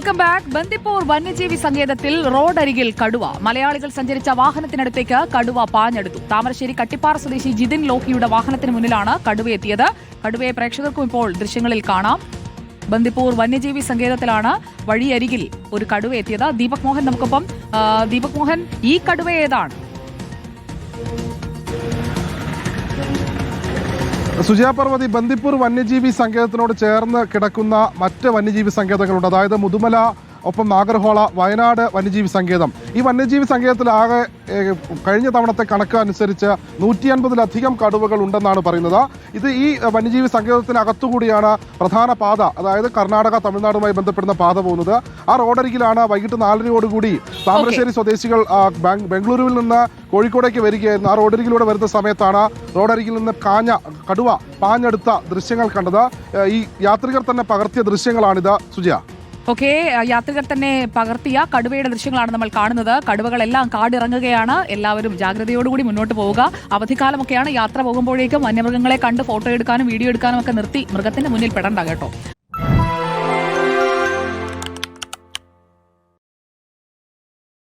Welcome back. Bandipur വന്യജീവി സങ്കേതത്തിൽ റോഡരികിൽ കടുവ. മലയാളികൾ സഞ്ചരിച്ച വാഹനത്തിനടുത്തേക്ക് കടുവ പാഞ്ഞെടുത്തു. താമരശ്ശേരി കട്ടിപ്പാറ സ്വദേശി ജിതിൻ ലോഹിയുടെ വാഹനത്തിന് മുന്നിലാണ് കടുവ എത്തിയത്. കടുവയെ പ്രേക്ഷകർക്കും ഇപ്പോൾ ദൃശ്യങ്ങളിൽ കാണാം. ബന്ദിപ്പൂർ വന്യജീവി സങ്കേതത്തിലാണ് വഴിയരികിൽ ഒരു കടുവ എത്തിയത്. ദീപക് മോഹൻ നമുക്കൊപ്പം. ദീപക് മോഹൻ, ഈ കടുവ ഏതാണ്? സുജയ പർവതി, ബന്ദിപ്പൂർ വന്യജീവി സങ്കേതത്തിനോട് ചേർന്ന് കിടക്കുന്ന മറ്റ് വന്യജീവി സങ്കേതങ്ങളുണ്ട്. അതായത് മുതുമല, ഒപ്പം നാഗർഹോള, വയനാട് വന്യജീവി സങ്കേതം. ഈ വന്യജീവി സങ്കേതത്തിൽ ആകെ കഴിഞ്ഞ തവണത്തെ കണക്ക് അനുസരിച്ച് 150-ലധികം കടുവകൾ ഉണ്ടെന്നാണ് പറയുന്നത്. ഇത് ഈ വന്യജീവി സങ്കേതത്തിനകത്തുകൂടിയാണ് പ്രധാന പാത, അതായത് കർണാടക തമിഴ്നാടുമായി ബന്ധപ്പെടുന്ന പാത പോകുന്നത്. ആ റോഡരികിലാണ് വൈകിട്ട് 4:30 താമരശ്ശേരി സ്വദേശികൾ ബംഗളൂരുവിൽ നിന്ന് കോഴിക്കോടേക്ക് വരികയായിരുന്നു. ആ റോഡരികിലൂടെ വരുന്ന സമയത്താണ് റോഡരികിൽ നിന്ന് കടുവ പാഞ്ഞെടുത്ത ദൃശ്യങ്ങൾ കണ്ടത്. ഈ യാത്രികർ തന്നെ പകർത്തിയ ദൃശ്യങ്ങളാണിത്. സുജയ, ഓക്കെ, യാത്രികർ തന്നെ പകർത്തിയ കടുവയുടെ ദൃശ്യങ്ങളാണ് നമ്മൾ കാണുന്നത്. കടുവകളെല്ലാം കാടിറങ്ങുകയാണ്. എല്ലാവരും ജാഗ്രതയോടുകൂടി മുന്നോട്ട് പോവുക. അവധിക്കാലമൊക്കെയാണ്. യാത്ര പോകുമ്പോഴേക്കും വന്യമൃഗങ്ങളെ കണ്ട് ഫോട്ടോ എടുക്കാനും വീഡിയോ എടുക്കാനും ഒക്കെ നിർത്തി മൃഗത്തിന്റെ മുന്നിൽ പെടണ്ട കേട്ടോ.